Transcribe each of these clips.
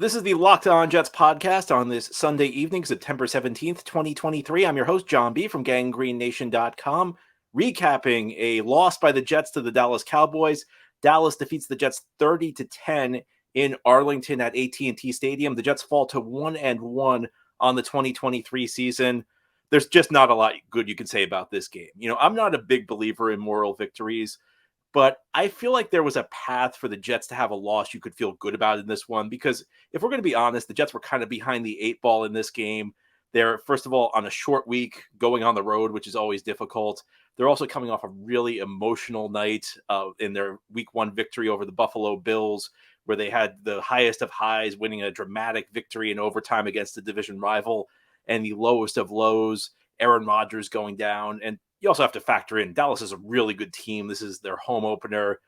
This is the Locked On Jets podcast on this Sunday evening, September 17th, 2023. I'm your host, John B. from GanggreenNation.com, recapping a loss by the Jets to the Dallas Cowboys. Dallas defeats the Jets 30-10 in Arlington at AT&T Stadium. The Jets fall to 1-1 on the 2023 season. There's just not a lot good you can say about this game. I'm not a big believer in moral victories, but I feel like there was a path for the Jets to have a loss you could feel good about in this one, because if we're going to be honest, the Jets were kind of behind the eight ball in this game. They're, first of all, on a short week going on the road, which is always difficult. They're also coming off a really emotional night in their week one victory over the Buffalo Bills, where they had the highest of highs, winning a dramatic victory in overtime against a division rival, and the lowest of lows, Aaron Rodgers going down. And you also have to factor in Dallas is a really good team. This is their home opener.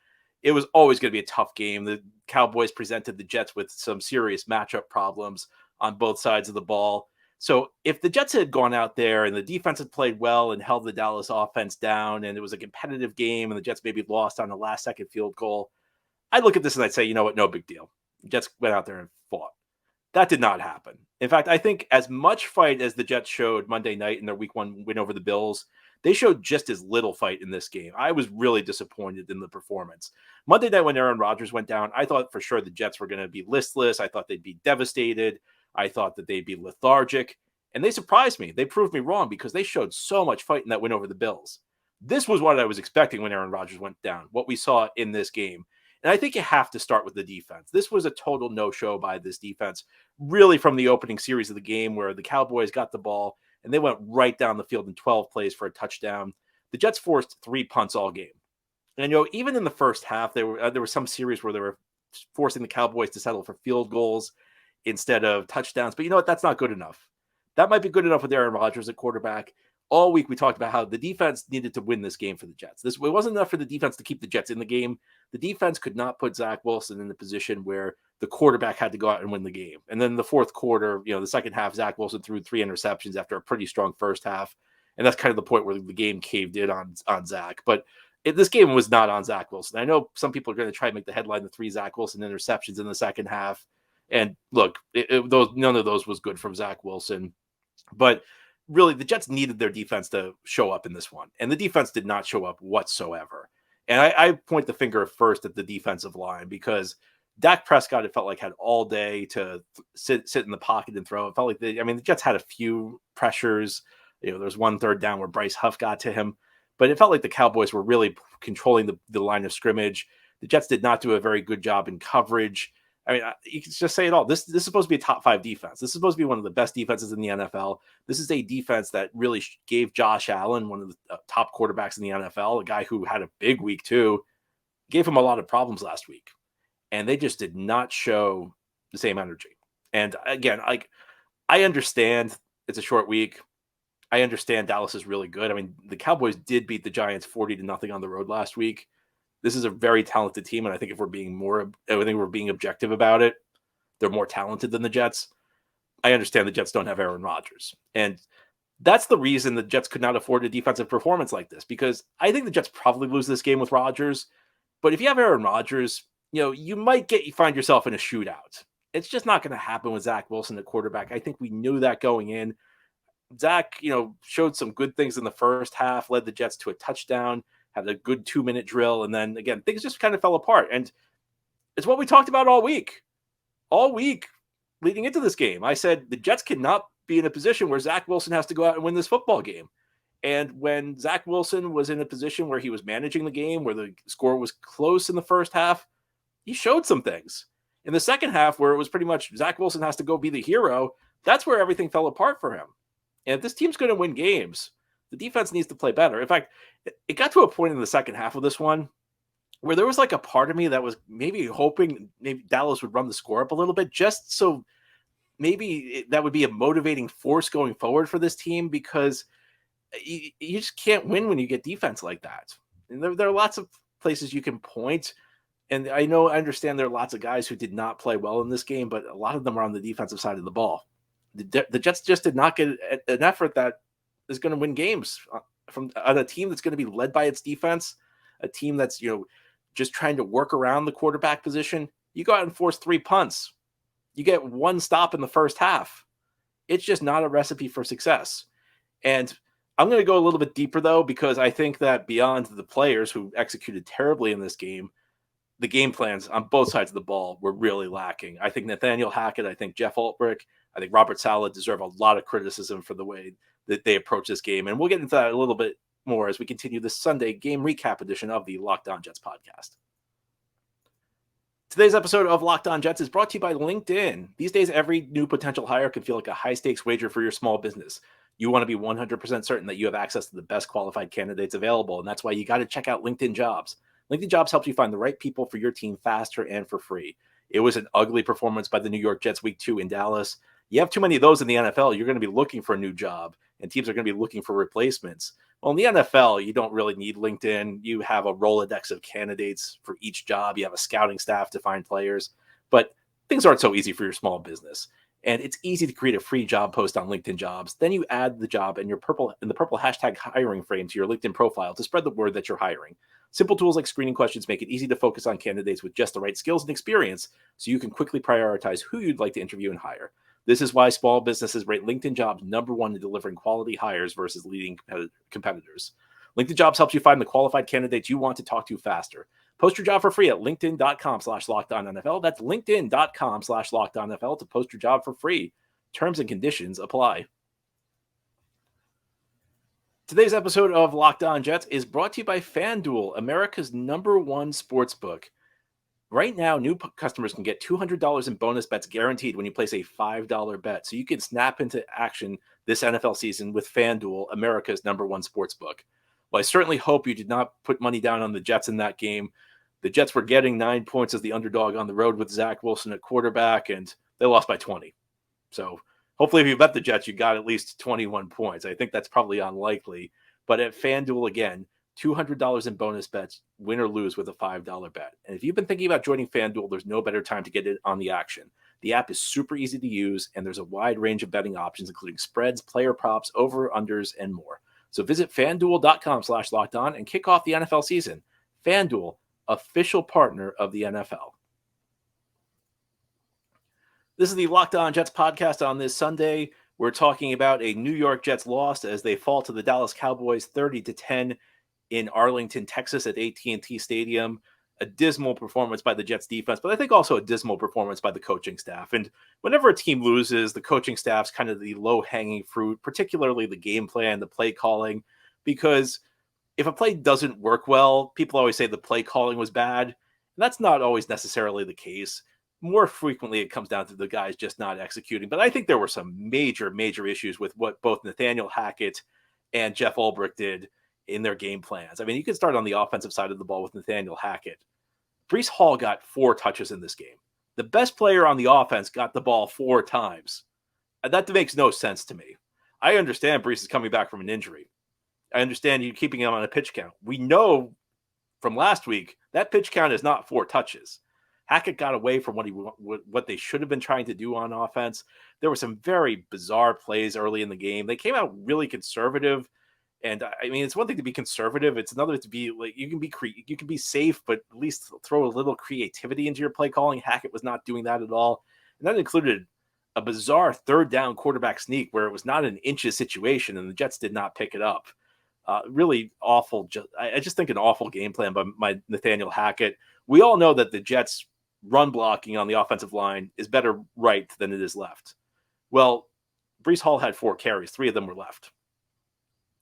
It was always going to be a tough game. The Cowboys presented the Jets with some serious matchup problems on both sides of the ball. So if the Jets had gone out there and the defense had played well and held the Dallas offense down, and it was a competitive game and the Jets maybe lost on a last-second field goal, I'd look at this and I'd say, you know what, no big deal. The Jets went out there and fought. That did not happen. In fact, I think as much fight as the Jets showed Monday night in their week one win over the Bills, they showed just as little fight in this game. I was really disappointed in the performance. Monday night when Aaron Rodgers went down, I thought for sure the Jets were going to be listless. I thought they'd be devastated. I thought that they'd be lethargic. And they surprised me. They proved me wrong because they showed so much fight in that win over the Bills. This was what I was expecting when Aaron Rodgers went down, what we saw in this game. And I think you have to start with the defense. This was a total no-show by this defense, really from the opening series of the game where the Cowboys got the ball and they went right down the field in 12 plays for a touchdown. The Jets forced 3 punts all game. And, even in the first half, there were some series where they were forcing the Cowboys to settle for field goals instead of touchdowns. But you know what? That's not good enough. That might be good enough with Aaron Rodgers at quarterback. All week we talked about how the defense needed to win this game for the Jets. It wasn't enough for the defense to keep the Jets in the game. The defense could not put Zach Wilson in the position where the quarterback had to go out and win the game. And then the fourth quarter, the second half, Zach Wilson threw 3 interceptions after a pretty strong first half. And that's kind of the point where the game caved in on Zach. But this game was not on Zach Wilson. I know some people are going to try and make the headline the 3 Zach Wilson interceptions in the second half. And look, none of those was good from Zach Wilson. But really, the Jets needed their defense to show up in this one. And the defense did not show up whatsoever. And I point the finger first at the defensive line because Dak Prescott, it felt like, had all day to sit in the pocket and throw. It felt like the Jets had a few pressures. There was one third down where Bryce Huff got to him. But it felt like the Cowboys were really controlling the line of scrimmage. The Jets did not do a very good job in coverage. You can just say it all. This is supposed to be a top 5 defense. This is supposed to be one of the best defenses in the NFL. This is a defense that really gave Josh Allen, one of the top quarterbacks in the NFL, a guy who had a big week too, gave him a lot of problems last week. And they just did not show the same energy. And again, I understand it's a short week. I understand Dallas is really good. The Cowboys did beat the Giants 40-0 on the road last week. This is a very talented team, and I think if we're being objective about it, they're more talented than the Jets. I understand the Jets don't have Aaron Rodgers, and that's the reason the Jets could not afford a defensive performance like this, because I think the Jets probably lose this game with Rodgers, but if you have Aaron Rodgers, you might find yourself in a shootout. It's just not going to happen with Zach Wilson at quarterback. I think we knew that going in. Zach, showed some good things in the first half, led the Jets to a touchdown, had a good 2-minute drill, and then again, things just kind of fell apart. And it's what we talked about all week. All week leading into this game, I said the Jets cannot be in a position where Zach Wilson has to go out and win this football game. And when Zach Wilson was in a position where he was managing the game, where the score was close in the first half, he showed some things. In the second half, where it was pretty much Zach Wilson has to go be the hero, that's where everything fell apart for him. And if this team's going to win games, the defense needs to play better. In fact, it got to a point in the second half of this one where there was like a part of me that was maybe hoping maybe Dallas would run the score up a little bit, just so maybe that would be a motivating force going forward for this team, because you just can't win when you get defense like that. And there are lots of places you can point. And I understand there are lots of guys who did not play well in this game, but a lot of them are on the defensive side of the ball. The Jets just did not get an effort that is going to win games from on a team that's going to be led by its defense, a team that's, just trying to work around the quarterback position. You go out and force 3 punts. You get one stop in the first half. It's just not a recipe for success. And I'm going to go a little bit deeper, though, because I think that beyond the players who executed terribly in this game, the game plans on both sides of the ball were really lacking. I think Nathaniel Hackett, I think Jeff Ulbrich, I think Robert Saleh deserve a lot of criticism for the way that they approach this game. And we'll get into that a little bit more as we continue this Sunday game recap edition of the Locked On Jets podcast. Today's episode of Locked On Jets is brought to you by LinkedIn. These days, every new potential hire can feel like a high-stakes wager for your small business. You want to be 100% certain that you have access to the best qualified candidates available, and that's why you got to check out LinkedIn Jobs. LinkedIn Jobs helps you find the right people for your team faster and for free. It was an ugly performance by the New York Jets Week 2 in Dallas. You have too many of those in the NFL, you're going to be looking for a new job, and teams are going to be looking for replacements. Well, in the NFL, you don't really need LinkedIn. You have a Rolodex of candidates for each job. You have a scouting staff to find players, but things aren't so easy for your small business. And it's easy to create a free job post on LinkedIn Jobs. Then you add the job and the purple hashtag hiring frame to your LinkedIn profile to spread the word that you're hiring. Simple tools like screening questions make it easy to focus on candidates with just the right skills and experience so you can quickly prioritize who you'd like to interview and hire. This is why small businesses rate LinkedIn Jobs #1 in delivering quality hires versus leading competitors. LinkedIn Jobs helps you find the qualified candidates you want to talk to faster. Post your job for free at linkedin.com/lockedonnfl. That's linkedin.com/lockedonnfl to post your job for free. Terms and conditions apply. Today's episode of Locked On Jets is brought to you by FanDuel, America's #1 sportsbook. Right now, new customers can get $200 in bonus bets guaranteed when you place a $5 bet. So you can snap into action this NFL season with FanDuel, America's #1 sportsbook. Well, I certainly hope you did not put money down on the Jets in that game. The Jets were getting 9 points as the underdog on the road with Zach Wilson at quarterback, and they lost by 20. So hopefully if you bet the Jets, you got at least 21 points. I think that's probably unlikely. But at FanDuel, again, $200 in bonus bets, win or lose with a $5 bet. And if you've been thinking about joining FanDuel, there's no better time to get in on the action. The app is super easy to use, and there's a wide range of betting options, including spreads, player props, over-unders, and more. So visit FanDuel.com/lockedon and kick off the NFL season. FanDuel, official partner of the NFL. This is the Locked On Jets podcast on this Sunday. We're talking about a New York Jets loss as they fall to the Dallas Cowboys 30-10 in Arlington, Texas at AT&T Stadium. A dismal performance by the Jets defense, but I think also a dismal performance by the coaching staff. And whenever a team loses, the coaching staff's kind of the low-hanging fruit, particularly the game plan, the play calling, because if a play doesn't work well, people always say the play calling was bad. And that's not always necessarily the case. More frequently, it comes down to the guys just not executing. But I think there were some major, major issues with what both Nathaniel Hackett and Jeff Ulbrich did in their game plans. I mean, you can start on the offensive side of the ball with Nathaniel Hackett. Breece Hall got 4 touches in this game. The best player on the offense got the ball 4 times. That makes no sense to me. I understand Breece is coming back from an injury. I understand you keeping him on a pitch count. We know from last week that pitch count is not 4 touches. Hackett got away from what they should have been trying to do on offense. There were some very bizarre plays early in the game. They came out really conservative. And I mean, it's one thing to be conservative. It's another to be like, you can be safe, but at least throw a little creativity into your play calling. Hackett was not doing that at all. And that included a bizarre 3rd down quarterback sneak where it was not an inches situation and the Jets did not pick it up. Really awful. I just think an awful game plan by Nathaniel Hackett. We all know that the Jets run blocking on the offensive line is better right than it is left. Well, Breece Hall had 4 carries. 3 of them were left.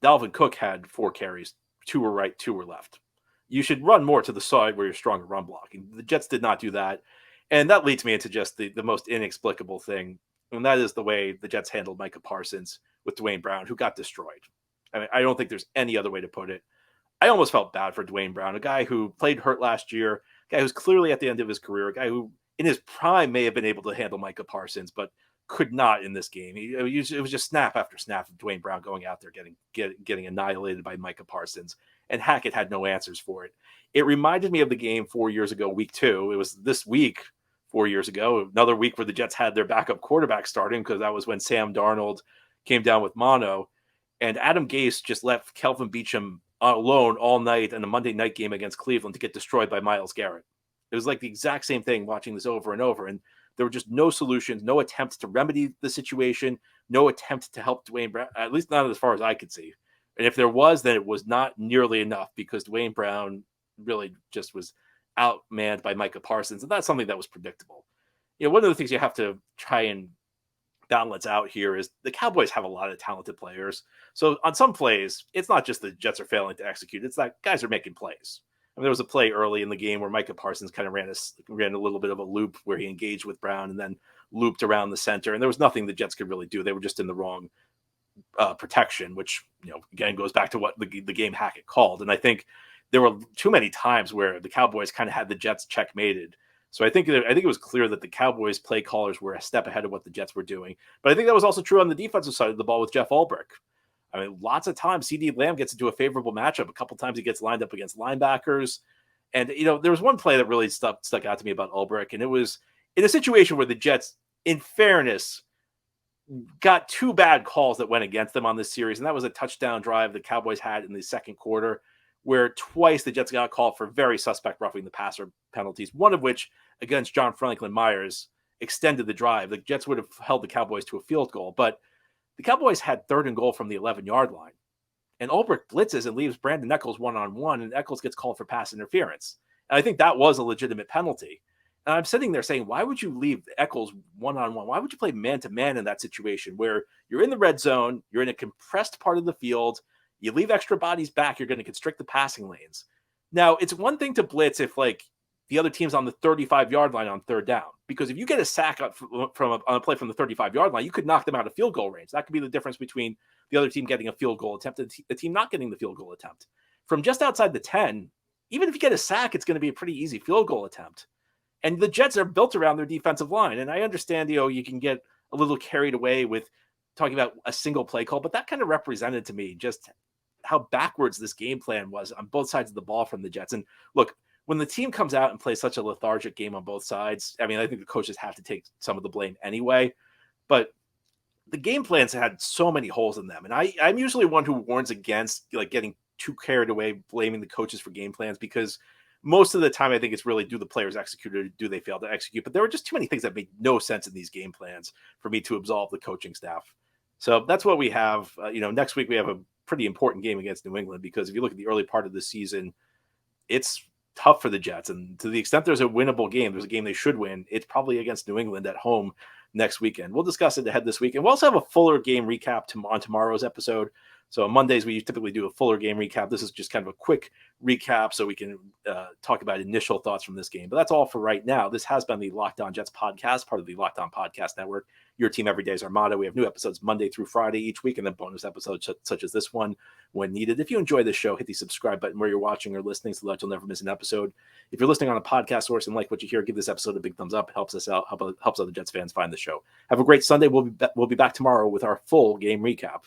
Dalvin Cook had 4 carries. 2 were right, 2 were left. You should run more to the side where you're strong at run blocking. The Jets did not do that. And that leads me into just the most inexplicable thing. And that is the way the Jets handled Micah Parsons with Dwayne Brown, who got destroyed. I mean, I don't think there's any other way to put it. I almost felt bad for Dwayne Brown, a guy who played hurt last year, a guy who's clearly at the end of his career, a guy who in his prime may have been able to handle Micah Parsons, but could not in this game. It was just snap after snap of Dwayne Brown going out there getting annihilated by Micah Parsons, and Hackett had no answers for it. It reminded me of the game 4 years ago, week 2. It was this week 4 years ago, another week where the Jets had their backup quarterback starting because that was when Sam Darnold came down with mono, and Adam Gase just left Kelvin Beachum alone all night in a Monday night game against Cleveland to get destroyed by Myles Garrett. It was like the exact same thing watching this over and over. And there were just no solutions, no attempts to remedy the situation, no attempt to help Dwayne Brown, at least not as far as I could see. And if there was, then it was not nearly enough because Dwayne Brown really just was outmanned by Micah Parsons. And that's something that was predictable. One of the things you have to try and balance out here is the Cowboys have a lot of talented players. So on some plays, it's not just the Jets are failing to execute. It's that guys are making plays. I mean, there was a play early in the game where Micah Parsons kind of ran a little bit of a loop where he engaged with Brown and then looped around the center. And there was nothing the Jets could really do. They were just in the wrong protection, which, again, goes back to what the game Hackett called. And I think there were too many times where the Cowboys kind of had the Jets checkmated. So I think it was clear that the Cowboys play callers were a step ahead of what the Jets were doing. But I think that was also true on the defensive side of the ball with Jeff Ulbrich. I mean, lots of times CeeDee Lamb gets into a favorable matchup. A couple times he gets lined up against linebackers. And, there was one play that really stuck out to me about Ulbrich. And it was in a situation where the Jets, in fairness, got two bad calls that went against them on this series. And that was a touchdown drive the Cowboys had in the second quarter, where twice the Jets got called for very suspect roughing the passer penalties, one of which against John Franklin Myers extended the drive. The Jets would have held the Cowboys to a field goal, but the Cowboys had 3rd and goal from the 11-yard line. And Ulbrich blitzes and leaves Brandon Echols one-on-one, and Echols gets called for pass interference. And I think that was a legitimate penalty. And I'm sitting there saying, why would you leave Echols one-on-one? Why would you play man-to-man in that situation where you're in the red zone, you're in a compressed part of the field, you leave extra bodies back, you're going to constrict the passing lanes. Now, it's one thing to blitz if, the other team's on the 35-yard line on 3rd down. Because if you get a sack on a play from the 35-yard line, you could knock them out of field goal range. That could be the difference between the other team getting a field goal attempt and the team not getting the field goal attempt. From just outside the 10, even if you get a sack, it's going to be a pretty easy field goal attempt. And the Jets are built around their defensive line. And I understand, you can get a little carried away with talking about a single play call, but that kind of represented to me just how backwards this game plan was on both sides of the ball from the Jets. And look, when the team comes out and plays such a lethargic game on both sides, I mean, I think the coaches have to take some of the blame anyway, but the game plans had so many holes in them. And I'm usually one who warns against getting too carried away, blaming the coaches for game plans, because most of the time I think it's really, do the players execute or do they fail to execute? But there were just too many things that made no sense in these game plans for me to absolve the coaching staff. So that's what we have. Next week we have a pretty important game against New England, because if you look at the early part of the season, it's tough for the Jets. And to the extent there's a winnable game, there's a game they should win, it's probably against New England at home next weekend. We'll discuss it ahead this week. And we'll also have a fuller game recap on tomorrow's episode. So on Mondays, we typically do a fuller game recap. This is just kind of a quick recap so we can talk about initial thoughts from this game. But that's all for right now. This has been the Locked On Jets podcast, part of the Locked On Podcast Network. Your team every day is our motto. We have new episodes Monday through Friday each week, and then bonus episodes such as this one when needed. If you enjoy this show, hit the subscribe button where you're watching or listening so that you'll never miss an episode. If you're listening on a podcast source and like what you hear, give this episode a big thumbs up. It helps us out, helps other Jets fans find the show. Have a great Sunday. We'll be back tomorrow with our full game recap.